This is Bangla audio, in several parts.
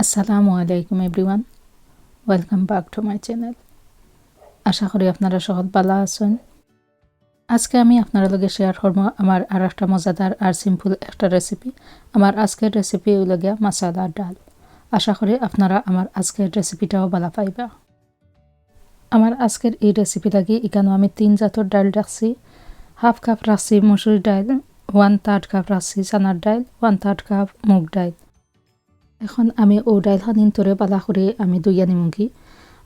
আসসালামু আলাইকুম everyone, welcome back to my channel. আশা করি আপনারা সকল ভালো আছেন। আজকে আমি আপনার লগে শেয়ার করব আমার আর একটা মজাদার আর সিম্পল একটা রেসিপি। আমার আজকের রেসিপি হইল গিয়া মাসালা ডাল। আশা করি আপনারা আমার আজকের রেসিপিটাও ভালো পাইবা। আমার আজকের এই রেসিপি লাগি এখানে আমি 3 জাতের ডাল রাখছি। হাফ কাপ রাখছি মসুর ডাল, 1/3 কাপ রাখছি চানার ডাল, 1/3 কাপ মুগ ডাল। এখন আমি ও ডাইলখানিন তোরে বালা করে আমি দুইয়া নিমুগি।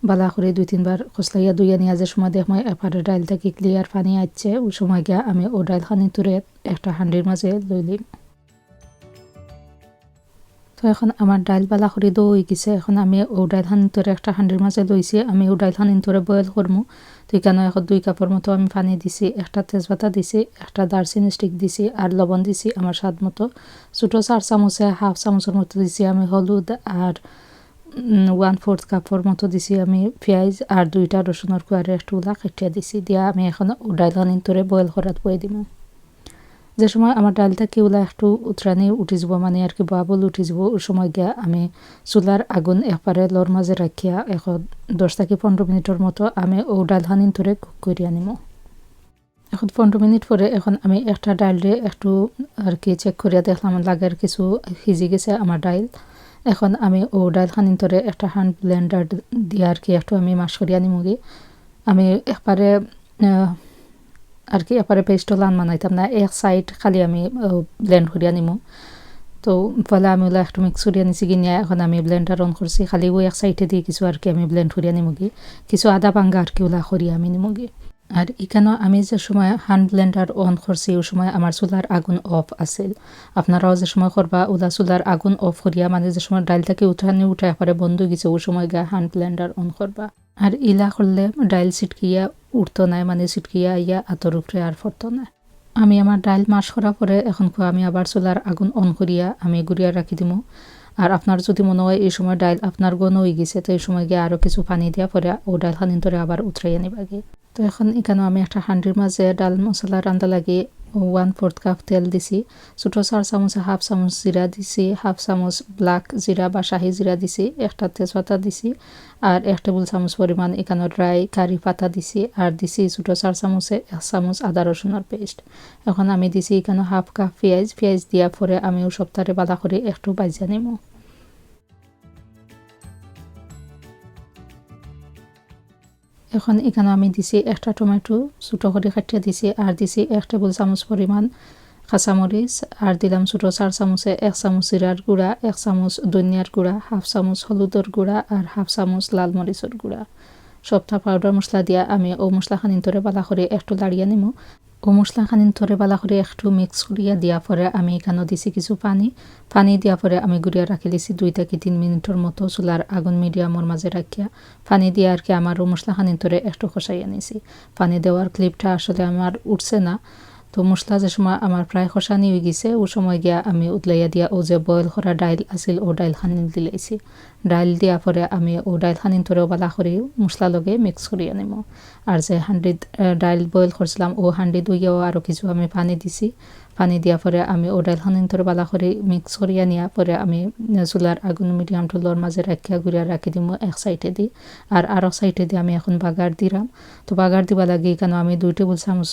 বালা করে 2-3 বার খসলাইয়া দুইয়া নিয়ে যে সময় দেখ এপারে ডাইল থেকে ক্লিয়ার পানি আসছে ওই সময় গিয়া আমি ও ডাইলখানিন তোরে একটা হান্ডির মাঝে লইলিম। তো এখন আমার ডাইল বালা করে দই গেছে। এখন আমি ও ডাইলখানিন তোরে একটা হান্ডির মাঝে লইছি। আমি ও ডাইলখানিন তোরে বয়েল করবো। তো এখানে এখন 2 কাপের মতো আমি পানি দিছি, একটা তেজপাতা দিছি, একটা দারচিনি স্টিক দিছি আর লবণ দিছি আমার স্বাদ মতো। ছোটো 4 চামচে হাফ চামচের মতো দিছি আমি হলুদ আর 1/4 কাপের মতো দিছি আমি পেঁয়াজ আর 2টা রসুনের কুয়ারে একটু কেটে দিছি। দিয়া আমি এখন ডাইলখানিন তোরে বয়েল করাত বয়ে দিব। যে সময় আমার ডালটা কেউলা একটু উতরানি উঠি যাব, মানে আর কি বাবল উঠি যাব, ওই সময় গিয়া আমি চুলার আগুন একবারে লর মাঝে রাখিয়া এখন 10 থেকে 15 মিনিটের মতো আমি ও ডালখানিন তোরে কুক করিয়া নিব। এখন 15 মিনিট পরে এখন আমি একটা ডাইলে একটু আর কি চেক করিয়া দেখলাম লাগার কিছু সিজি গেছে আমার ডাইল। এখন আমি ও ডাইলখানিন তোরে একটা হ্যান্ড ব্লেন্ডার দিয়ে আর কি একটু আমি মাশ করিয়া নিমুগি। আমি একবারে আর কি এপারে পেস্টও লান বানাইতাম না, এক সাইড খালি আমি ব্লেন্ড করিয়া নিমু। তো ফলে আমি ওলা একটু মিক্স করিয়া নিছি কিনিয়া এখন আমি ব্লেন্ডার অন করছি, খালি ওই এক সাইডে দিয়ে কিছু আর কি আমি ব্লেন্ড করিয়া নিমুগি, কিছু আদা ভাঙ্গা আর কি ওলা করিয়া আমি নিমুগি। আর এখানেও আমি যে সময় হ্যান্ড ব্লেন্ডার অন করছি ওই সময় আমার চুলার আগুন অফ আছিল। আপনারাও যে সময় করবা ওলা চুলার আগুন অফ করিয়া, মানে যে সময় ডাইলটাকে উঠে এপারে বন্ধ গেছে ওই সময় গা হ্যান্ড ব্লেন্ডার অন করবা। আর ইলা করলে ডাইল ছিটকিয়া উঠতো নাই, মানে ছিটকিয়া ইয়া আতর উঠে আর পড়তো না। আমি আমার ডাইল মাশ করা পরে এখন আমি আবার চুলার আগুন অন করিয়া আমি গুড়িয়া রাখি দিমু। আর আপনার যদি মনে হয় এই সময় ডাইল আপনার গন হয়ে গেছে তো এই সময় গিয়ে আরও কিছু পানি দিয়া পরে ও ডাইল খানিন ধরে আবার উতরাইয়া নিবাগে। তো এখন এখানে আমি একটা হান্ডির মাঝে ডাল মশলা রান্না লাগে 1/4 কাপ তেল দিছি, ছোটো 4 চামচে হাফ চামচ জিরা দিছি, হাফ চামচ ব্ল্যাক জিরা বা শাহি জিরা দিছি, একটা তেজপাতা দিছি আর 1 টেবিল চামচ পরিমাণ এখানে ড্রাই কারি পাতা দিছি আর দিছি ছোটো 4 চামচে 1 চামচ আদা রসুনের পেস্ট। এখন আমি দিছি এখানে হাফ কাপ পেঁয়াজ দিয়া পরে আমি ও সপ্তাহে বাদা করে একটু বাজিয়া নিব। এখন এখানে আমি দিছি একটা টমেটো ছোটো করে কাটিয়ে দিছি আর দিছি 1 টেবিল চামচ পরিমাণ কাঁচামরিচ আর দিলাম ছোটো 4 চামচে 1 চামচ জিরার গুঁড়া, 1 চামচ ধনিয়ার গুঁড়া, হাফ চামচ হলুদের গুঁড়া আর হাফ চামচ লাল মরিচের গুঁড়া। সবটা পাউডার মশলা দিয়া আমি ও মশলাখানিন ধরে বালা করে একটু লাড়িয়ে নিমু। ও মশলাখানিন ধরে বালা করে একটু মিক্স করিয়া দিয়া পরে আমি এখানে দিছি কিছু পানি দিয়া পরে আমি গুড়িয়া রাখি দিছি 2 থেকে 3 মিনিটের মতো চুলার আগুন মিডিয়ামের মাঝে রাখিয়া। পানি দিয়ে আর কি আমার ও মশলাখানিন ধরে একটু কষাইয়া নিছি। পানি দেওয়ার ক্লিপটা আসলে আমার উঠছে না। তো মশলা যে সময় আমার প্রায় কষানি হয়ে গেছে ও সময় গিয়া আমি উতলাইয়া দিয়া ও যে বয়েল করা ডাইল আছিল ও ডাইল খানিন দিলাইছি। ডাইল দিয়া পরে আমি ও ডাইল খানিন ধরেও বালা করে মশলা লগে মিক্স করিয়া নিব। আর যে হান্ডিত ডাইল বয়েল করছিলাম ও হান্ডি ধুইয়াও আরও কিছু আমি পানি দিছি। পানি দিয়া পরে আমি ও ডাইল খানিন ধরে বালা করে মিক্স করিয়া নিয়া পরে আমি চুলার আগুন মিডিয়াম টু লোর মাঝে রাখিয়া ঘুরিয়া রাখি দিব এক সাইডে দি। আর আরও সাইডে দিয়ে আমি এখন বাগার দিলাম। তো বাগার দিবা লাগে এখানে আমি 2 টেবিল চামচ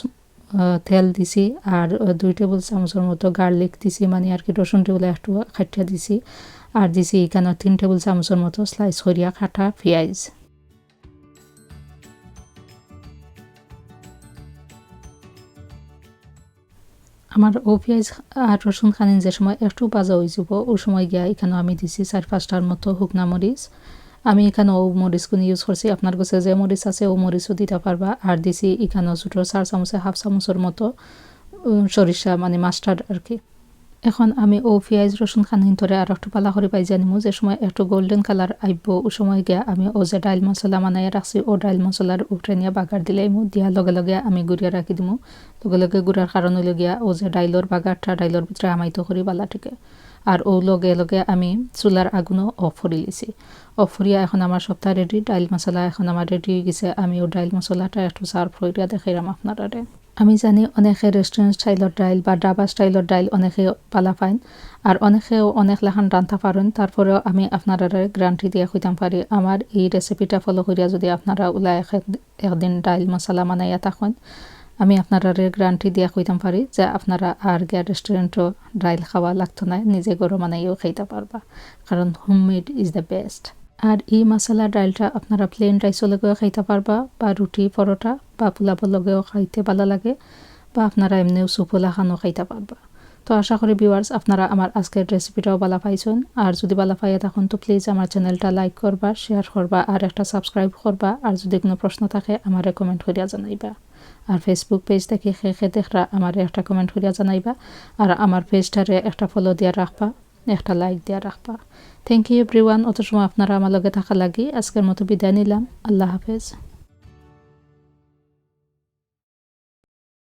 তেল দিছি আর 2 টেবিল চামচের মতো গার্লিক দিছি, মানে আর কি রসুন টেবিল একটু খাটিয়া দিছি আর দিছি এখানে 3 টেবিল চামচের মতো স্লাইস করিয়া কাটা পেঁয়াজ। আমার ও পেঁয়াজ আর রসুন খানিন যে সময় একটু ভাজা হয়ে যাব ওই সময় গিয়া এখানে আমি দিছি 4-5টার মতো শুকনা মরিচ। আমি এখানে ও মরিচগুলো ইউজ করছি, আপনার কাছে যে মরিচ আছে ও মরিচও দিতে পারবা। আর দিছি এখানে ছোটো 4 চামচে হাফ চামচের মতো সরিষা, মানে মাস্টার্ড আর কি। এখন আমি ও পেঁয়াজ রসুন খানিন ধরে আর একটু পালা করে পাইজা নিমু। যে সময় একটু গোল্ডেন কালার আইব ও সময় গিয়া আমি ও যে ডাইল মশলা বানাইয়া রাখছি ও ডাইল মশলার উপরে নিয়ে বাগার দিলাইমু। দিয়া লগে লগে আমি গুড়িয়া রাখি দিমু। লগে লগে গুড়ার কারণ হইলে গিয়া ও যে ডাইলর বাগারটা ডাইলর ভিতরে আমাইতো করি বালা থেকে। আর ও লগে লগে আমি চুলার আগুনও অফ করে লিছি। অফ করিয়া এখন আমার সপ্তাহ রেডি, ডাইল মশলা এখন আমার রেডি হয়ে গেছে। আমি ও ডাইল মশলাটা একটু সার্ভ করিয়া দেখাইলাম আপনারা। আমি জানি অনেকে রেস্টুরেন্ট স্টাইলের ডাইল বা ডাবা স্টাইলের ডাইল অনেকে পালা পাইন, আর অনেকেও অনেক লেখান রান্না পারেন। তারপরেও আমি আপনারা গ্যারান্টি দিয়ে কইতাম পারি, আমার এই রেসিপিটা ফলো করিয়া যদি আপনারা ওলা একদিন ডাইল মশলা বানাইয়া থাকেন, আমি আপনারা গ্যারান্টি দিয়া কইতাম পারি যে আপনারা আর গিয়া রেস্টুরেন্টও ডাইল খাওয়া লাগতো না, নিজে গরম বানাইও খাইতে পারবা, কারণ হোমমেড ইজ দ্য বেস্ট। আর এই মশলা ডাইলটা আপনারা প্লেন রাইসও লগেও খাইতে পারবা, বা রুটি পরোটা বা পোলাপের লগেও খাইতে ভালো লাগে, বা আপনারা এমনিও সুপোলা খানো খাইতে পারবা। তো আশা করি ভিউয়ার্স আপনারা আমার আজকের রেসিপিটাও ভালো পাইছেন। আর যদি ভালো পাইয়া থাকুন তো প্লিজ আমার চ্যানেলটা লাইক করবা, শেয়ার করবা, আর একটা সাবস্ক্রাইব করবা। আর যদি কোনো প্রশ্ন থাকে আমারে কমেন্ট করিয়া জানাইবা। আর ফেসবুক পেজ থেকে খেয়ে দেখরা আমারে একটা কমেন্ট করিয়া জানাইবা। আর আমার পেজটারে একটা ফলো দিয়া রাখবা, একটা লাইক দিয়া রাখবা। থ্যাংক ইউ এভরিওয়ান, অত সময় আপনারা আমার লগে থাকা লাগি। আজকের মতো বিদায় নিলাম। আল্লাহ হাফেজ।